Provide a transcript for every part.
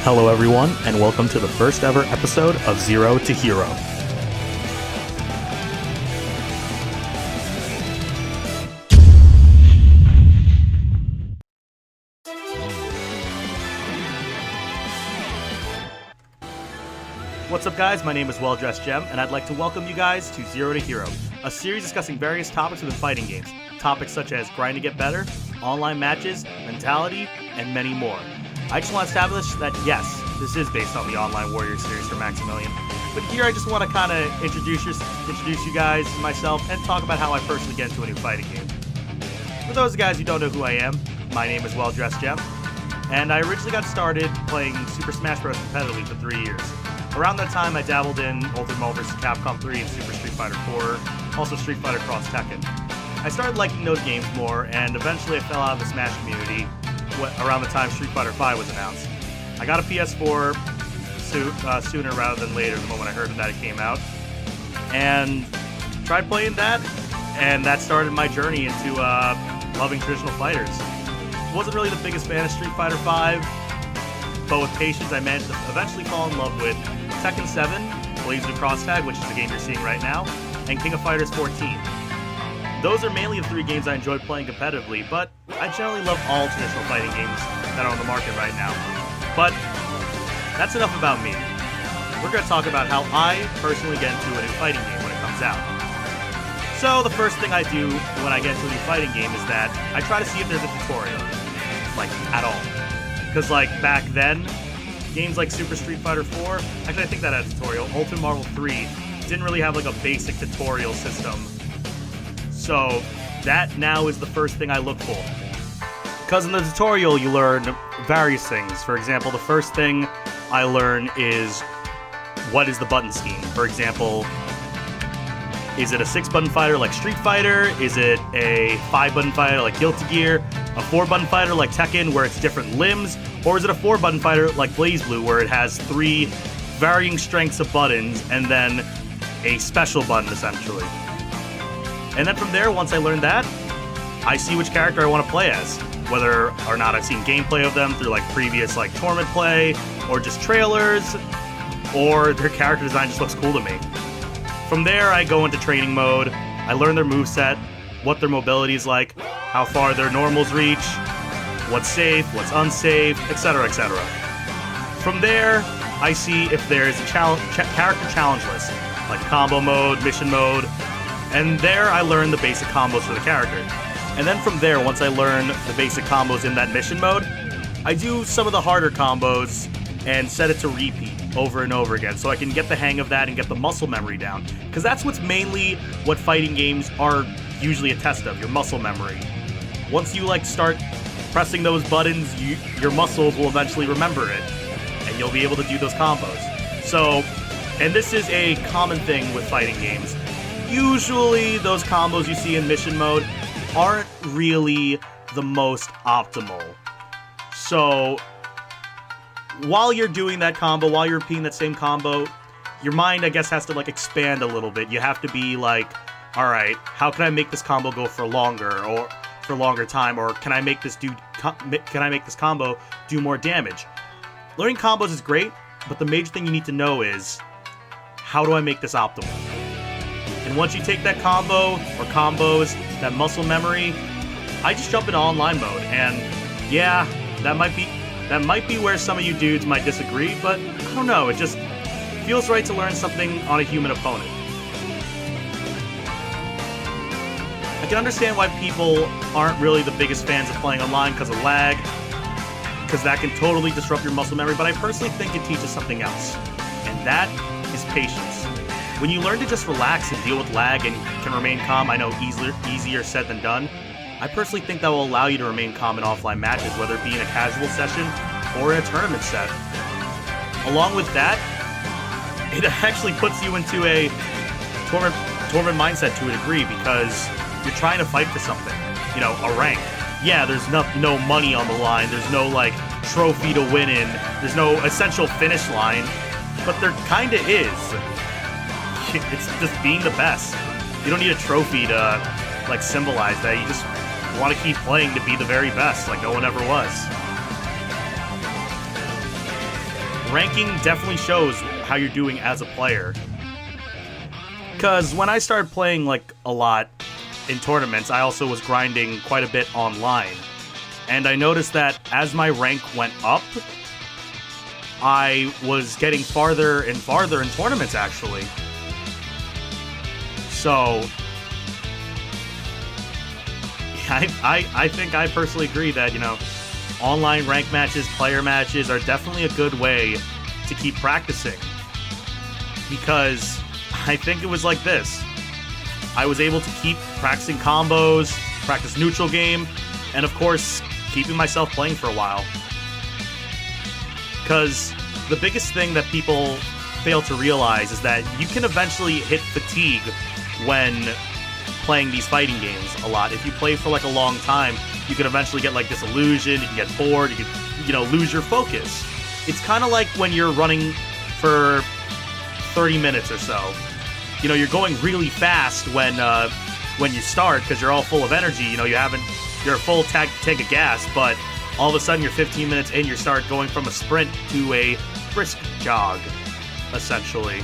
Hello everyone, and welcome to the first ever episode of Zero to Hero. What's up guys, my name is Well Dressed Gem, and I'd like to welcome you guys to Zero to Hero, a series discussing various topics within fighting games. Topics such as grind to get better, online matches, mentality, and many more. I just want to establish that yes, this is based on the Online Warrior series for Maximilian, but here I just want to kind of introduce you guys to myself and talk about how I personally get into a new fighting game. For those guys who don't know who I am, my name is Well Dressed Gem, and I originally got started playing Super Smash Bros. Competitively for 3 years. Around that time, I dabbled in Ultimate Marvel vs. Capcom 3 and Super Street Fighter 4, also Street Fighter Cross Tekken. I started liking those games more, and eventually I fell out of the Smash community around the time Street Fighter 5 was announced. I got a PS4 sooner rather than later, the moment I heard that it came out, and tried playing that, and that started my journey into loving traditional fighters. Wasn't really the biggest fan of Street Fighter 5, but with patience I managed to eventually fall in love with Tekken 7, Blazing Cross Tag, which is the game you're seeing right now, and King of Fighters 14. Those are mainly the 3 games I enjoy playing competitively, but I generally love all traditional fighting games that are on the market right now. But that's enough about me. We're going to talk about how I personally get into a new fighting game when it comes out. So the first thing I do when I get into a new fighting game is that I try to see if there's a tutorial, like at all. Because like back then, games like Super Street Fighter 4, actually I think that had a tutorial, Ultimate Marvel 3 didn't really have like a basic tutorial system. So that now is the first thing I look for. Because in the tutorial you learn various things. For example, the first thing I learn is what is the button scheme. For example, is it a 6-button fighter like Street Fighter? Is it a 5-button fighter like Guilty Gear? A 4-button fighter like Tekken where it's different limbs? Or is it a 4-button fighter like BlazBlue where it has 3 varying strengths of buttons and then a special button essentially? And then from there, once I learn that, I see which character I want to play as. Whether or not I've seen gameplay of them through like previous like tournament play, or just trailers, or their character design just looks cool to me. From there, I go into training mode, I learn their moveset, what their mobility is like, how far their normals reach, what's safe, what's unsafe, etc, etc. From there, I see if there's a character challenge list, like combo mode, mission mode, and there I learn the basic combos for the character. And then from there, once I learn the basic combos in that mission mode, I do some of the harder combos and set it to repeat over and over again so I can get the hang of that and get the muscle memory down. Because that's what's mainly what fighting games are usually a test of, your muscle memory. Once you like start pressing those buttons, your muscles will eventually remember it, and you'll be able to do those combos. So, and this is a common thing with fighting games. Usually those combos you see in mission mode aren't really the most optimal. So while you're doing that combo, while you're repeating that same combo, your mind, I guess, has to like expand a little bit. You have to be like, all right, how can I make this combo go for longer, or for a longer time, or can I make this combo do more damage? Learning combos is great, but the major thing you need to know is, how do I make this optimal? And once you take that combo, or combos, that muscle memory, I just jump into online mode. And yeah, that might be where some of you dudes might disagree, but I don't know, it just feels right to learn something on a human opponent. I can understand why people aren't really the biggest fans of playing online because of lag, because that can totally disrupt your muscle memory, but I personally think it teaches something else, and that is patience. When you learn to just relax and deal with lag and can remain calm, I know easier said than done, I personally think that will allow you to remain calm in offline matches, whether it be in a casual session or in a tournament set. Along with that, it actually puts you into a tournament mindset to a degree, because you're trying to fight for something, you know, a rank. Yeah, there's no money on the line, there's no like trophy to win in, there's no essential finish line, but there kinda is. It's just being the best. You don't need a trophy to like symbolize that. You just want to keep playing to be the very best, like no one ever was. ranking definitely shows how you're doing as a player. Because when I started playing like a lot in tournaments, I also was grinding quite a bit online. And I noticed that as my rank went up, I was getting farther and farther in tournaments, actually. So, I think I personally agree that, you know, online rank matches, player matches are definitely a good way to keep practicing. Because I think it was like this. I was able to keep practicing combos, practice neutral game, and of course, keeping myself playing for a while. Because the biggest thing that people fail to realize is that you can eventually hit fatigue when playing these fighting games a lot. If you play for like a long time, you can eventually get like disillusioned, you can get bored, you can, you know, lose your focus. It's kind of like when you're running for 30 minutes or so. You know, you're going really fast when you start because you're all full of energy. You know, you're a full tank of gas, but all of a sudden you're 15 minutes in, you start going from a sprint to a brisk jog, essentially.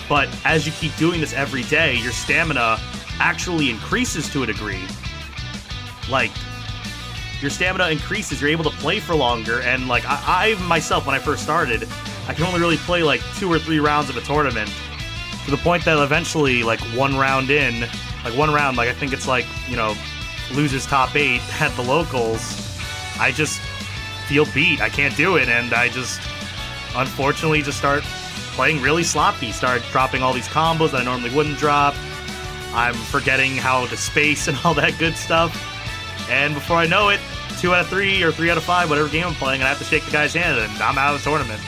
But as you keep doing this every day, your stamina actually increases to a degree. Like, your stamina increases, you're able to play for longer, and like, I myself, when I first started, I can only really play like 2 or 3 rounds of a tournament, to the point that eventually, like, one round, like, I think it's like, you know, losers top 8 at the locals, I just feel beat. I can't do it, and I just, unfortunately, just start playing really sloppy, start dropping all these combos that I normally wouldn't drop. I'm forgetting how to space and all that good stuff, and before I know it, 2 out of 3 or 3 out of 5, whatever game I'm playing, I have to shake the guy's hand, and I'm out of the tournament.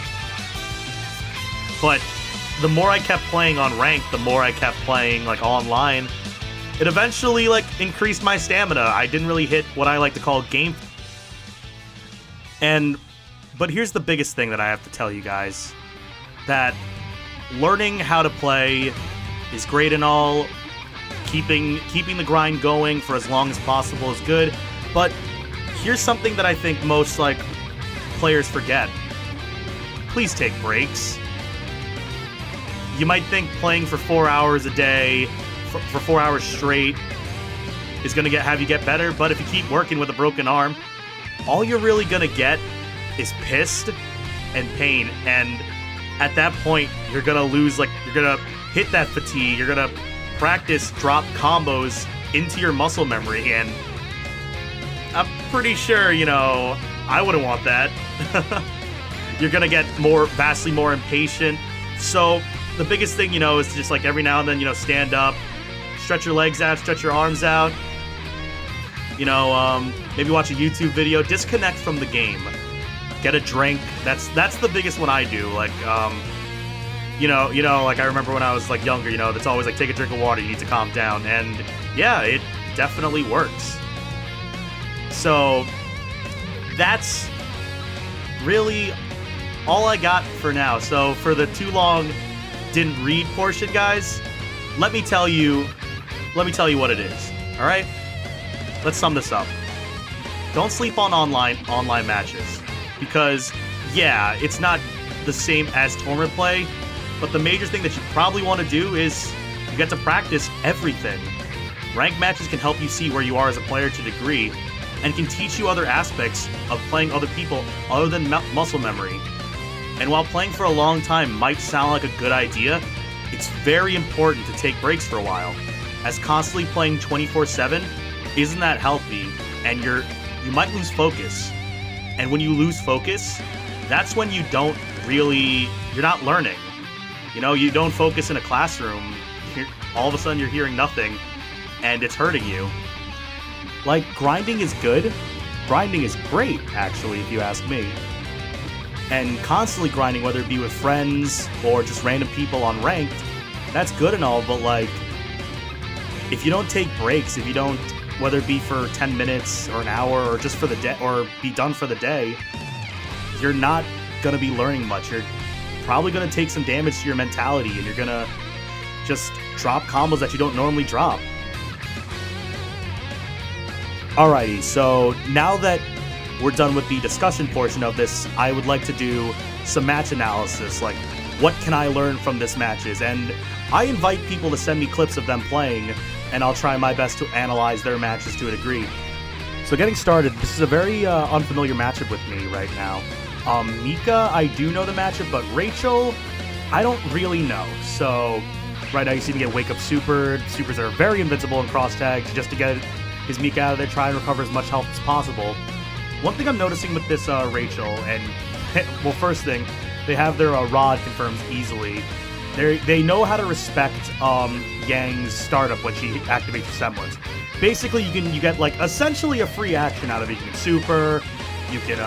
But the more I kept playing on ranked, the more I kept playing like online, it eventually like increased my stamina. I didn't really hit what I like to call game. But here's the biggest thing that I have to tell you guys, that learning how to play is great and all. Keeping the grind going for as long as possible is good, but here's something that I think most like players forget. Please take breaks. You might think playing for 4 hours a day, for 4 hours straight, is going to have you get better, but if you keep working with a broken arm, all you're really going to get is pissed and pain, and at that point, you're going to lose, like, you're going to hit that fatigue, you're going to practice drop combos into your muscle memory, and I'm pretty sure, you know, I wouldn't want that. You're going to get vastly more impatient, so the biggest thing, you know, is just like every now and then, you know, stand up, stretch your legs out, stretch your arms out, you know, maybe watch a YouTube video, disconnect from the game, get a drink. That's the biggest one I do. Like, you know, like I remember when I was like younger, you know, that's always like take a drink of water, you need to calm down, and yeah, it definitely works. So that's really all I got for now. So for the too long didn't read portion, guys, let me tell you what it is. All right, let's sum this up. Don't sleep on online matches, because yeah, it's not the same as tournament play, but the major thing that you probably want to do is you get to practice everything. Ranked matches can help you see where you are as a player to a degree, and can teach you other aspects of playing other people other than muscle memory. And while playing for a long time might sound like a good idea, it's very important to take breaks for a while, as constantly playing 24/7 isn't that healthy, and you might lose focus. And when you lose focus, that's when you're not learning. You know, you don't focus in a classroom, all of a sudden you're hearing nothing, and it's hurting you. Like, grinding is good. Grinding is great, actually, if you ask me. And constantly grinding, whether it be with friends or just random people on ranked, that's good and all, but like, if you don't take breaks, if you don't, whether it be for 10 minutes or an hour or just for the day, or be done for the day, you're not going to be learning much. You're probably going to take some damage to your mentality, and you're going to just drop combos that you don't normally drop. Alrighty, so now that we're done with the discussion portion of this, I would like to do some match analysis, like what can I learn from this matches, and I invite people to send me clips of them playing, and I'll try my best to analyze their matches to a degree. So getting started, this is a very unfamiliar matchup with me right now. Mika, I do know the matchup, but Rachel, I don't really know. So right now you see me get Wake Up Super. Supers are very invincible in cross tags. Just to get his Mika out of there, try and recover as much health as possible. One thing I'm noticing with this Rachel, and well, first thing, they have their rod confirms easily. They know how to respect Yang's startup when she activates her semblance. Basically, you get like essentially a free action out of it. You can super, you can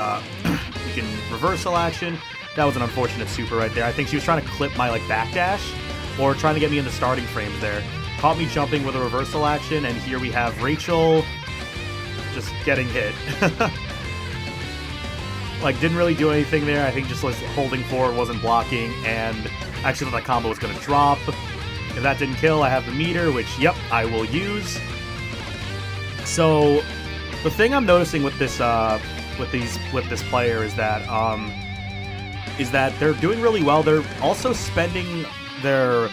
you can reversal action. That was an unfortunate super right there. I think she was trying to clip my like backdash or trying to get me in the starting frames there. Caught me jumping with a reversal action, and here we have Rachel just getting hit. Like, didn't really do anything there. I think just like holding forward, wasn't blocking, and actually that combo was going to drop. If that didn't kill, I have the meter, which, yep, I will use. So, the thing I'm noticing with this with this player is that they're doing really well. They're also spending their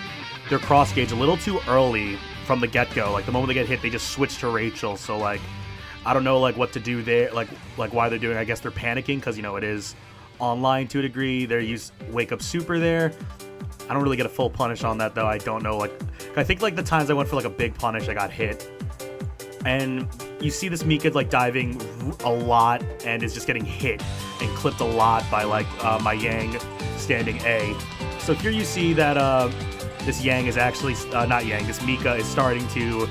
cross gauge a little too early from the get-go. Like, the moment they get hit, they just switch to Rachel. So, like, I don't know, like, what to do there, like why they're doing. I guess they're panicking because, you know, it is online to a degree. They use Wake Up Super there. I don't really get a full punish on that, though. I don't know, like, I think, like, the times I went for, like, a big punish, I got hit. And you see this Mika, like, diving a lot and is just getting hit and clipped a lot by, like, my Yang standing A. So here you see that this Yang is actually, not Yang, this Mika is starting to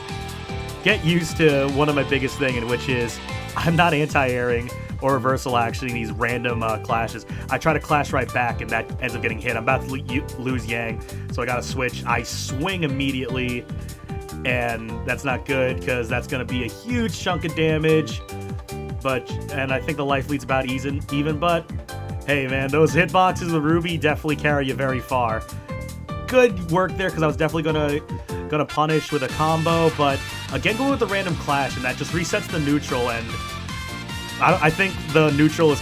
get used to one of my biggest thing, and which is I'm not anti-airing or reversal action in these random clashes. I try to clash right back, and that ends up getting hit. I'm about to lose Yang, so I gotta switch. I swing immediately, and that's not good because that's gonna be a huge chunk of damage. And I think the life lead's about even, but hey man, those hitboxes with Ruby definitely carry you very far. Good work there because I was definitely gonna punish with a combo, but again going with the random clash, and that just resets the neutral, and I think the neutral is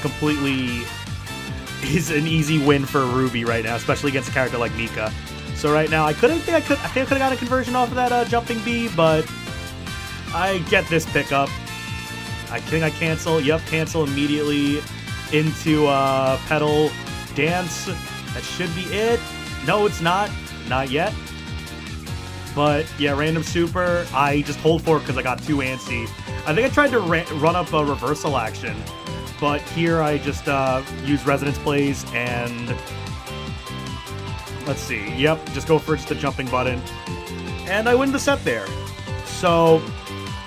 an easy win for Ruby right now, especially against a character like Mika. So right now I think I could have got a conversion off of that jumping B, but I get this pickup. I think I cancel. Yep, cancel immediately into pedal dance. That should be it. No, it's not. Not yet. But yeah, random super. I just hold forward because I got too antsy. I think I tried to run up a reversal action, but here I just use resonance plays and let's see. Yep, just go for just a jumping button, and I win the set there. So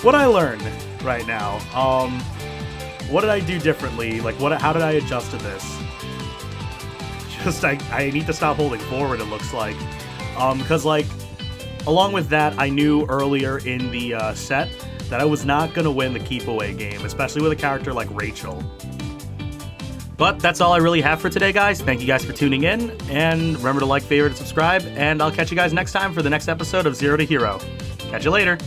what I learned right now, what did I do differently? Like how did I adjust to this? Just I need to stop holding forward, it looks like, because like along with that, I knew earlier in the set that I was not going to win the keep away game, especially with a character like Rachel. But that's all I really have for today, guys. Thank you guys for tuning in, and remember to like, favorite, and subscribe, and I'll catch you guys next time for the next episode of Zero to Hero. Catch you later.